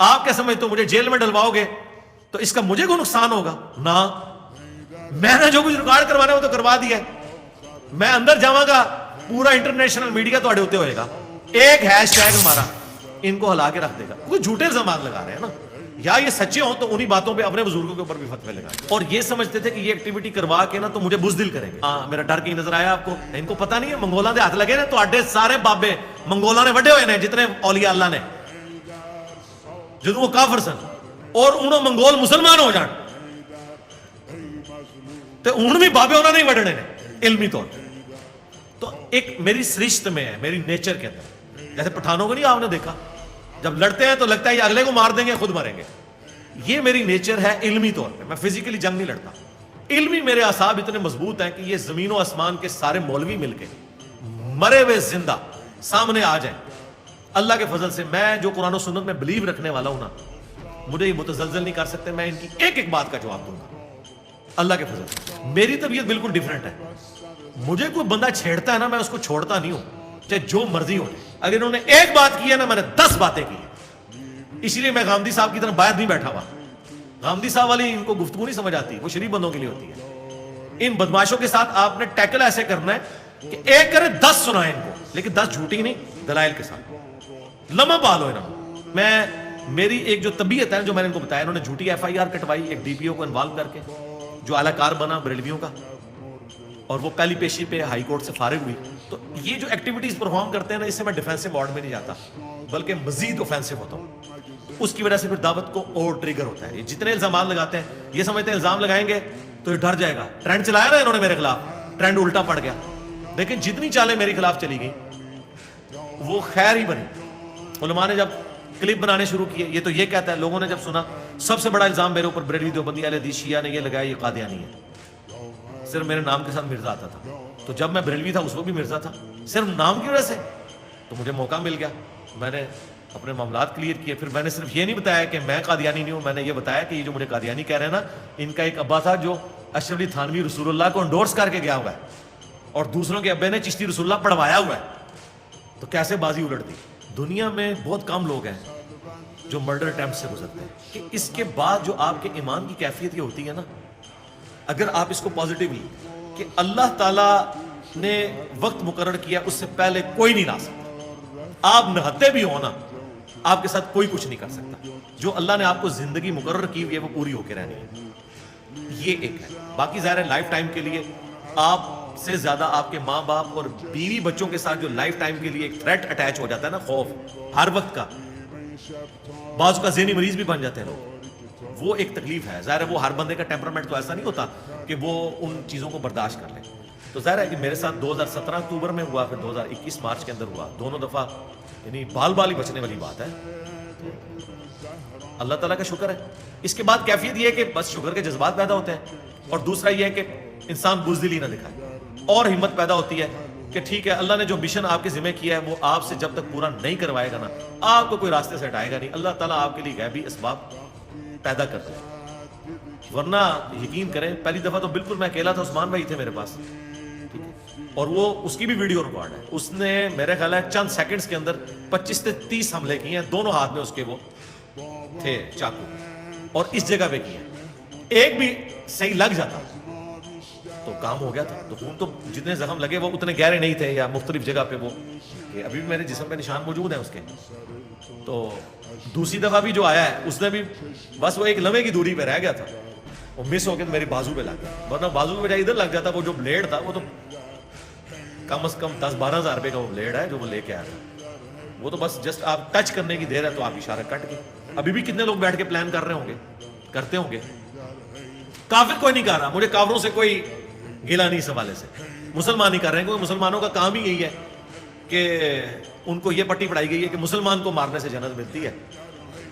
آپ کیا سمجھتے ہو مجھے جیل میں ڈلواؤ گے تو اس کا مجھے کوئی نقصان ہوگا؟ نہ، میں نے جو کچھ ریکارڈ کروانا ہے وہ تو کروا دیا ہے. میں اندر جاواں گا پورا انٹرنیشنل میڈیا تو ہوتے ہوئے گا، ایک ہیش ٹیگ ہمارا ان کو ہلا کے رکھ دے گا. کوئی جھوٹے الزامات لگا رہے ہیں نا، یا یہ سچے ہوں تو انہی باتوں پہ اپنے بزرگوں کے اوپر بھی فتوے لگائیں. اور یہ سمجھتے تھے کہ یہ ایکٹیویٹی کروا کے نا تو مجھے بزدل کریں گے. ہاں، میرا ڈر کہیں نظر آیا آپ کو؟ ان کو پتا نہیں ہے منگولاں دے ہاتھ لگے نا تو اڈے سارے بابے منگولاں نے وڈے ہوئے نے، جتنے اولیاء اللہ نے، جدوں وہ کافر سن اور انہوں منگول مسلمان ہو جان تو ان بھی بابے انہوں نے ہی وڈنے نے علمی طور پر. تو ایک میری سرشت میں ہے، میری نیچر کے اندر. جیسے پٹھانوں کو نہیں آپ نے دیکھا، جب لڑتے ہیں تو لگتا ہے یہ اگلے کو مار دیں گے، خود مریں گے. یہ میری نیچر ہے علمی طور پہ. میں فزیکلی جنگ نہیں لڑتا. علمی میرے اعصاب اتنے مضبوط ہیں کہ یہ زمین و آسمان کے سارے مولوی مل کے مرے ہوئے زندہ سامنے آ جائیں اللہ کے فضل سے. میں جو قرآن و سنت میں بلیو رکھنے والا ہوں نا، مجھے یہ متزلزل نہیں کر سکتے. میں ان کی ایک ایک بات کا جواب دوں گا اللہ کے فضل سے. میری طبیعت بالکل ڈیفرنٹ ہے. مجھے کوئی بندہ چھیڑتا ہے نا، میں اس کو چھوڑتا نہیں ہوں، چاہے جو مرضی ہو. اگر انہوں نے ایک بات کی ہے نا، میں نے 10 باتیں کی. اسی لیے میں غامدی صاحب کی طرح باہر نہیں بیٹھا ہوا. غامدی صاحب والی ان کو گفتگو نہیں سمجھ آتی، وہ شریف بندوں کے لیے ہوتی ہے. ان بدماشوں کے ساتھ آپ نے ٹیکل ایسے کرنا ہے کہ ایک کرے 10 سنائیں ان کو، لیکن 10 جھوٹی نہیں، دلائل کے ساتھ. لمحہ پال ہو انہوں. میں میری ایک جو طبیعت ہے جو میں نے ان کو بتایا، انہوں نے جھوٹی FIR کٹوائی ایک DPO کو انوالو کر کے، جو اعلی کار بنا بریلویوں کا، اور وہ پہلی پیشی پہ ہائی کورٹ سے فارغ ہوئی. تو یہ جو ایکٹیویٹیز پرفارم کرتے ہیں نا، اس سے میں ڈیفینسو موڈ میں نہیں جاتا بلکہ مزید اوفینسو ہوتا ہوں. اس کی وجہ سے پھر دعوت کو اور ٹریگر ہوتا ہے. یہ جتنے الزامات لگاتے ہیں یہ سمجھتے ہیں الزام لگائیں گے تو یہ ڈر جائے گا. ٹرینڈ چلایا نا انہوں نے میرے خلاف، ٹرینڈ الٹا پڑ گیا. لیکن جتنی چالیں میرے خلاف چلی گئی وہ خیر ہی بنی. علماء نے جب کلپ بنانے شروع کیے، یہ تو یہ کہتا ہے، لوگوں نے جب سنا سب سے بڑا الزام میرے اوپر بریلوی دیوبندی اہل حدیث شیعہ نے یہ لگایا یہ قادیانی ہے. صرف میرے نام کے ساتھ مرزا آتا تھا. تو جب میں بریلوی تھا اس وقت بھی مرزا تھا، صرف نام کی وجہ سے. تو مجھے موقع مل گیا، میں نے اپنے معاملات کلیئر کیے. پھر میں نے صرف یہ نہیں بتایا کہ میں قادیانی نہیں ہوں، میں نے یہ بتایا کہ یہ جو مجھے قادیانی کہہ رہے ہیں نا، ان کا ایک ابا تھا جو اشرف علی تھانوی رسول اللہ کو انڈورس کر کے گیا ہوا ہے، اور دوسروں کے ابے نے چشتی رسول اللہ پڑھوایا ہوا ہے. تو کیسے بازی الٹتی. دنیا میں بہت کم لوگ ہیں جو مرڈر اٹیمپٹ سے گزرتے ہیں. کہ اس کے بعد جو آپ کے ایمان کی کیفیت یہ ہوتی ہے نا، اگر آپ اس کو پازیٹیولی کہ اللہ تعالیٰ نے وقت مقرر کیا اس سے پہلے کوئی نہیں لا سکتا. آپ نہتے بھی ہو نا، آپ کے ساتھ کوئی کچھ نہیں کر سکتا. جو اللہ نے آپ کو زندگی مقرر کی ہوئی ہے وہ پوری ہو کے رہنی ہے. یہ ایک ہے. باقی ظاہر ہے لائف ٹائم کے لیے آپ سے زیادہ آپ کے ماں باپ اور بیوی بچوں کے ساتھ جو لائف ٹائم کے لیے ایک تھریٹ اٹیچ ہو جاتا ہے نا، خوف ہر وقت کا، بعض کا ذہنی مریض بھی بن جاتے ہیں لوگ، وہ ایک تکلیف ہے. ظاہر ہے وہ ہر بندے کا ٹیمپرامنٹ تو ایسا نہیں ہوتا کہ وہ ان چیزوں کو برداشت کر لے. تو ظاہر ہے کہ میرے ساتھ 2017 اکتوبر میں ہوا، پھر 2021 مارچ کے اندر ہوا. دونوں دفعہ یعنی بال بال ہی بچنے والی بات ہے. اللہ تعالیٰ کا شکر ہے. اس کے بعد کیفیت یہ ہے کہ بس شکر کے جذبات پیدا ہوتے ہیں، اور دوسرا یہ ہے کہ انسان بزدلی نہ دکھائے، اور ہمت پیدا ہوتی ہے کہ ٹھیک ہے اللہ نے جو مشن آپ کے ذمہ کیا ہے وہ آپ سے جب تک پورا نہیں کروائے گا نا، آپ کو کوئی راستے سے ہٹائے گا نہیں. اللہ تعالیٰ آپ کے لیے غیبی اسباب پیدا کرتے ہیں. ورنہ یقین کریں پہلی دفعہ تو بالکل میں اکیلا تھا، عثمان بھائی تھے میرے پاس، اور وہ اس کی بھی ویڈیو ریکارڈ ہے. اس نے میرے خیال ہے چند سیکنڈز کے اندر 25 سے 30 حملے کیے ہیں. دونوں ہاتھ میں اس کے وہ تھے چاقو، اور اس جگہ پہ کیے. ایک بھی صحیح لگ جاتا تو کام ہو گیا تھا. تو خون تو جتنے زخم لگے وہ اتنے گہرے نہیں تھے، یا مختلف جگہ پہ وہ کہ ابھی بھی میرے جسم پہ نشان موجود ہیں اس کے. تو دوسری دفعہ بھی جو آیا ہے اس نے بھی بس وہ ایک لمحے کی دوری پہ رہ گیا تھا، وہ مس ہو کے میری بازو پہ لگ گیا. ورنہ بازو پہ جائے ادھر لگ جاتا. وہ جو بلیڈ تھا وہ تو کم از کم 10-12 ہزار روپے کا وہ بلیڈ ہے جو وہ لے کے آیا تھا. وہ تو بس جسٹ آپ ٹچ کرنے کی دیر ہے تو آپ اشارہ کٹ کے. ابھی بھی کتنے لوگ بیٹھ کے پلان کر رہے ہوں گے، کرتے ہوں گے. کافر کوئی نہیں کر رہا، مجھے کافروں سے کوئی گلا نہیں اس حوالے سے. مسلمان ہی کر رہے ہیں، کیونکہ مسلمانوں کا کام ہی یہی ہے کہ ان کو یہ پٹی پڑھائی گئی ہے کہ مسلمان کو مارنے سے جنت ملتی ہے.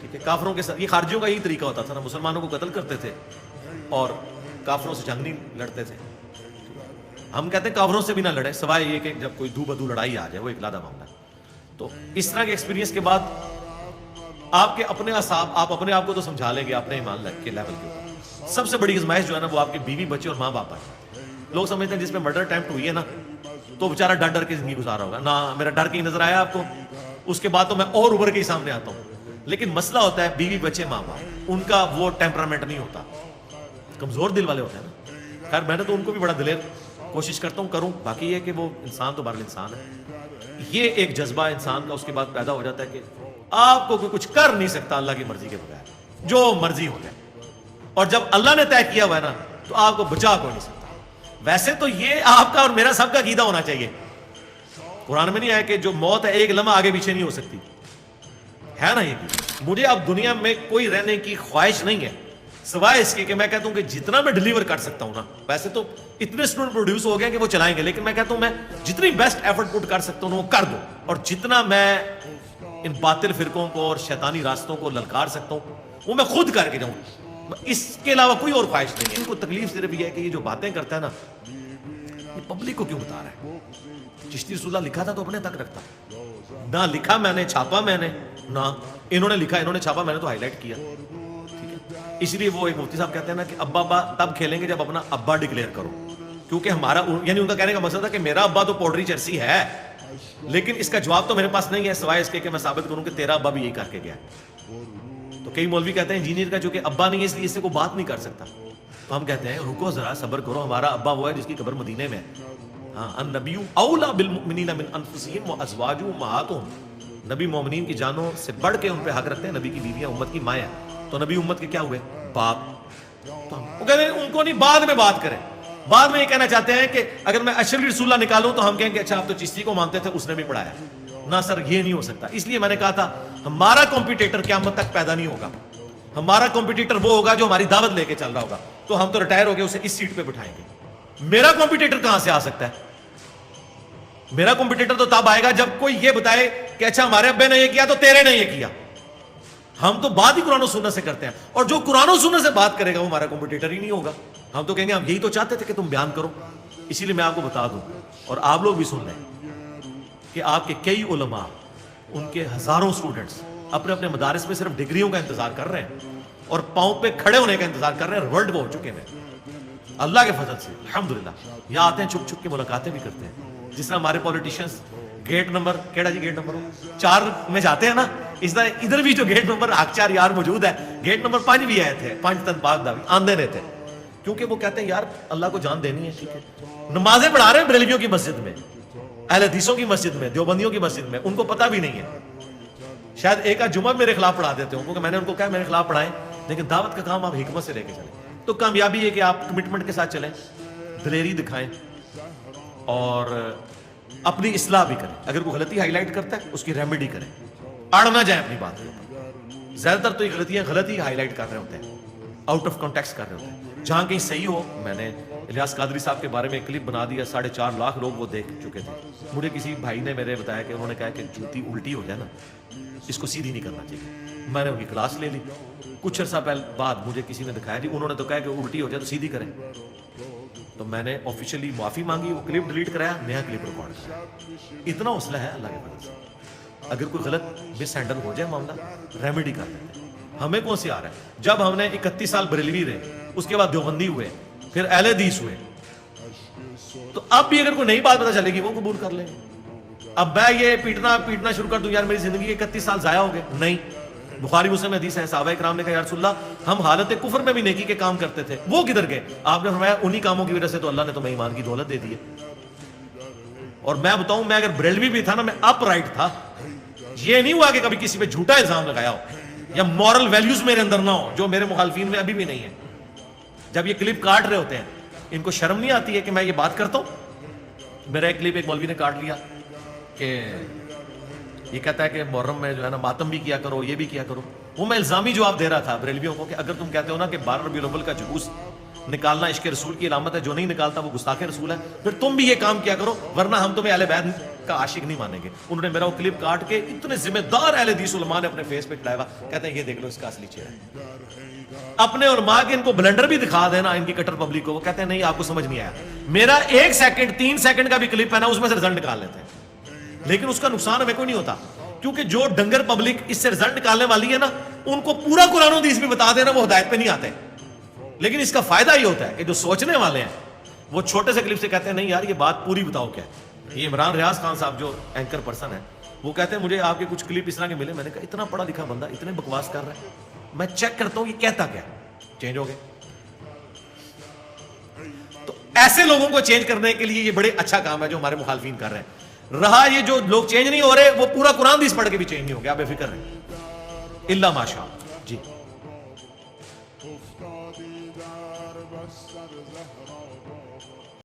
ٹھیک ہے، کافروں کے ساتھ یہ خارجیوں کا یہی طریقہ ہوتا تھا نا، مسلمانوں کو قتل کرتے تھے اور کافروں سے جنگ نہیں لڑتے تھے. ہم کہتے ہیں کافروں سے بھی نہ لڑے، سوائے یہ کہ جب کوئی دو بدو لڑائی آ جائے، وہ ایک علیحدہ معاملہ ہے. تو اس طرح کے ایکسپیرینس کے بعد آپ کے اپنے اعصاب، آپ اپنے آپ کو تو سمجھا لیں گے اپنے ایمان کے لیول کے اوپر. سب سے بڑی آزمائش جو ہے نا وہ آپ کے بیوی بچے اور ماں باپ ہے. لوگ سمجھتے ہیں جس پہ مرڈر اٹیمپٹ ہوئی ہے نا تو بیچارہ ڈر ڈر کے زندگی گزارا ہوگا. نہ، میرا ڈر کہیں نظر آیا آپ کو؟ اس کے بعد تو میں اور ابھر کے ہی سامنے آتا ہوں. لیکن مسئلہ ہوتا ہے بیوی بچے ماں باپ، ان کا وہ ٹیمپرامنٹ نہیں ہوتا، کمزور دل والے ہوتے ہیں نا. خیر میں نے تو ان کو بھی بڑا دلیر کوشش کرتا ہوں کروں، باقی یہ کہ وہ انسان تو بہرحال انسان ہے. یہ ایک جذبہ انسان کا اس کے بعد پیدا ہو جاتا ہے کہ آپ کو کوئی کچھ کر نہیں سکتا اللہ کی مرضی کے بغیر، جو مرضی ہو جائے. اور جب اللہ نے طے کیا ہوا ہے نا تو آپ کو بچا کوئی نہیں سکتا. ویسے تو یہ آپ کا اور میرا سب کا عقیدہ ہونا چاہیے. قرآن میں نہیں آیا کہ جو موت ہے ایک لمحہ آگے پیچھے نہیں ہو سکتی، ہے نا. یہ مجھے اب دنیا میں کوئی رہنے کی خواہش نہیں ہے سوائے اس کے کہ میں کہتا ہوں کہ جتنا میں ڈیلیور کر سکتا ہوں نا، ویسے تو اتنے اسٹوڈنٹ پروڈیوس ہو گئے کہ وہ چلائیں گے، لیکن میں کہتا ہوں میں جتنی بیسٹ ایفرٹ پٹ کر سکتا ہوں وہ کر دوں. اور جتنا میں ان باطل فرقوں کو اور شیطانی راستوں کو للکار سکتا ہوں وہ میں خود کر کے جاؤں. اس کے علاوہ کوئی اور خواہش نہیں ہے. ان کو تکلیف صرف یہ ہے کہ یہ جو باتیں کرتا ہے نا یہ پبلک کو کیوں بتا رہا ہے. چشتی رسول اللہ لکھا تھا تو اپنے تک رکھتا، نہ لکھا میں نے چھاپا میں نے، نہ انہوں نے لکھا انہوں نے چھاپا میں نے تو ہائی لائٹ کیا. اس لیے وہ ایک مفتی صاحب کہتے ہیں نا کہ ابا ابا تب کھیلیں گے جب اپنا ابا ڈکلیئر کرو. کیونکہ ہمارا یعنی ان کا کہنے کا مقصد تھا کہ میرا ابا تو پوٹری چرسی ہے، لیکن اس کا جواب تو میرے پاس نہیں ہے سوائے اس کے کہ میں ثابت کروں کہ تیرا ابا بھی یہی کر کے گیا. تو کئی مولوی کہتے ہیں انجینئر کا جو کہ ابا نہیں ہے اس لیے اس سے کوئی بات نہیں کر سکتا. تو ہم کہتے ہیں رکو ذرا صبر کرو، ہمارا ابا وہ ہے جس کی قبر مدینے میں ہے. ہاں النبی اولا بالمؤمنین من انفسہم وازواجہ امہاتہم، نبی مومنین کی جانوں سے بڑھ کے ان پہ حق رکھتے ہیں. نبی کی بیویاں امت کی مائیں ہیں، تو نبی امت کے کیا ہوئے؟ باپ. تو وہ کہتے ہیں ان کو نہیں بعد میں بات کریں. بعد میں یہ کہنا چاہتے ہیں کہ اگر میں اشرف رسول اللہ نکالوں تو ہم کہیں گے اچھا آپ تو چشتی کو مانتے تھے اس نے بھی پڑھایا. نہ سر یہ نہیں ہو سکتا. اس لیے میں نے کہا تھا ہمارا کمپیٹیٹر قیامت تک پیدا نہیں ہوگا. ہمارا کمپیٹیٹر وہ ہوگا جو ہماری دعوت لے کے چل رہا ہوگا. تو ہم تو ریٹائر ہو گئے اسے اس سیٹ پہ بٹھائیں گے. میرا کمپیٹیٹر کہاں سے آ سکتا ہے؟ میرا کمپیٹیٹر تو تب آئے گا جب کوئی یہ بتائے کہ اچھا ہمارے ابے نے یہ کیا تو تیرے نے یہ کیا. ہم تو بات ہی قرآن و سنت سے کرتے ہیں، اور جو قرآن و سنت سے بات کرے گا وہ ہمارا کمپیٹیٹر ہی نہیں ہوگا. ہم تو کہیں گے ہم یہی تو چاہتے تھے کہ تم بیان کرو. اسی لیے میں آپ کو بتا دوں اور آپ لوگ بھی سن لیں کہ آپ کے کئی علماء، ان کے ہزاروں اسٹوڈنٹس اپنے اپنے مدارس میں صرف ڈگریوں کا انتظار کر رہے ہیں اور پاؤں پہ کھڑے ہونے کا انتظار کر رہے ہیں. ورلڈ وہ ہو چکے ہیں اللہ کے فضل سے الحمدللہ. یہاں آتے ہیں چھپ چھپ کے ملاقاتیں بھی کرتے ہیں. جس طرح ہمارے پولیٹیشینس گیٹ نمبر کیڑا جی گیٹ نمبر 4 میں جاتے ہیں نا، اس طرح ادھر بھی جو گیٹ نمبر آکچار یار موجود ہے، گیٹ نمبر 5 بھی آئے تھے. 5 تن پاک دا بھی آندے رہتے ہیں کیونکہ وہ کہتے ہیں یار اللہ کو جان دینی ہے. ٹھیک ہے نمازیں پڑھا رہے ہیں بریلویوں کی مسجد میں، اہل حدیثوں کی مسجد میں، دیوبندیوں کی مسجد میں، ان کو پتہ بھی نہیں ہے. شاید ایک آدھ جمعہ میرے خلاف پڑھا دیتے ہوں کیونکہ میں نے ان کو کہا میرے خلاف پڑھائیں، لیکن دعوت کا کام آپ حکمت سے لے کے چلیں. تو کامیابی ہے کہ آپ کمٹمنٹ کے ساتھ چلیں، دلیری دکھائیں اور اپنی اصلاح بھی کریں. اگر کوئی غلطی ہائی لائٹ کرتا ہے اس کی ریمیڈی کریں، اڑ نہ جائیں اپنی بات کے اوپر. زیادہ تر تو یہ غلطیاں غلطی ہائی لائٹ کر رہے ہوتے ہیں، آؤٹ آف کانٹیکسٹ کر رہے ہوتے ہیں. جہاں کہیں صحیح ہو، میں نے الیاس قادری صاحب کے بارے میں ایک کلپ بنا دیا، 4.5 لاکھ لوگ وہ دیکھ چکے تھے. مجھے کسی بھائی نے میرے بتایا کہ انہوں نے کہا کہ جوتی الٹی ہو جائے نا اس کو سیدھی نہیں کرنا چاہیے. میں نے ان کی کلاس لے لی. کچھ عرصہ پہلے بعد مجھے کسی نے دکھایا جی انہوں نے تو کہا کہ الٹی ہو جائے تو سیدھی کریں. تو میں نے آفیشیلی معافی مانگی، وہ کلپ ڈیلیٹ کرایا، نیا کلپ ریکارڈ کرایا. اتنا حوصلہ ہے اللہ کے فضل سے. اگر کوئی غلط مس ہینڈل ہو جائے معاملہ ریمیڈی کر دیتے ہیں. ہمیں کون سی آ رہا ہے؟ جب ہم نے 31 سال بریلوی رہے، اس کے بعد دیوبندی ہوئے، پھر اہل حدیث ہوئے، تو اب بھی اگر کوئی نئی بات پتہ چلے گی وہ قبول کر لیں. اب میں یہ پیٹنا شروع کر دوں یار میری زندگی کے 31 سال ضائع ہو گئے؟ نہیں. بخاری مسلم حدیث ہے، صحابہ کرام نے کہا یا رسول اللہ ہم حالت کفر میں بھی نیکی کے کام کرتے تھے، وہ کدھر گئے؟ آپ نے فرمایا انہی کاموں کی وجہ سے تو اللہ نے تمہیں ایمان کی دولت دے دی ہے. اور میں بتاؤں میں اگر بریلوی بھی تھا نا، میں اپ رائٹ تھا. یہ نہیں ہوا کہ کبھی کسی پہ جھوٹا الزام لگایا ہو یا مورل ویلیوز میرے اندر نہ ہو جو میرے مخالفین میں ابھی بھی نہیں ہے. جب یہ کلپ کاٹ رہے ہوتے ہیں ان کو شرم نہیں آتی ہے کہ میں یہ بات کرتا ہوں؟ میرا ایک کلپ ایک مولوی نے کاٹ لیا کہ یہ کہتا ہے کہ محرم میں جو ہے نا ماتم بھی کیا کرو، یہ بھی کیا کرو. وہ میں الزامی جواب دے رہا تھا بریلویوں کو کہ اگر تم کہتے ہو نا کہ 12 ربیع الاول کا جلوس نکالنا عشق رسول کی علامت ہے، جو نہیں نکالتا وہ گستاخ رسول ہے، پھر تم بھی یہ کام کیا کرو ورنہ ہم تمہیں اہل بیت کا عاشق نہیں مانیں گے. انہوں نے میرا وہ کلپ کاٹ کے اتنے ذمہ دار اہل حدیث علماء نے اپنے فیس پہ چڑھایا ہوا، کہتے ہیں یہ دیکھ لو اس کا اصلی چہرہ. اپنے علماء کے ان کو بلنڈر بھی دکھا دینا ان کی کٹر پبلک کو، وہ کہتے ہیں نہیں آپ کو سمجھ نہیں آیا. میرا 1 سیکنڈ 3 سیکنڈ کا بھی کلپ ہے نا اس میں سے رزلٹ نکال لیتے ہیں، لیکن اس کا نقصان ہمیں کوئی نہیں ہوتا کیونکہ جو ڈنگر پبلک اس سے رزلٹ نکالنے والی ہے نا ان کو پورا قرآن و حدیث بھی بتا دینا، وہ ہدایت پہ نہیں آتے. لیکن اس کا فائدہ یہ ہوتا ہے کہ جو سوچنے والے ہیں وہ چھوٹے سے کلپ سے کہتے ہیں نہیں یار یہ بات پوری بتاؤ کیا ہے. یہ عمران ریاض خان صاحب جو اینکر پرسن ہے وہ کہتے ہیں مجھے آپ کے کچھ کلپ اس طرح کے ملے, میں نے کہا اتنا پڑھا لکھا بندہ اتنے بکواس کر رہا ہے, میں چیک کرتا ہوں یہ کہتا کیا, چینج ہو گئے. تو ایسے لوگوں کو چینج کرنے کے لیے یہ بڑے اچھا کام ہے جو ہمارے مخالفین کر رہے ہیں. رہا یہ جو لوگ چینج نہیں ہو رہے, وہ پورا قرآن حدیث پڑھ کے بھی چینج نہیں ہو گیا, آپ بے فکر رہیں, الا ماشاء. جی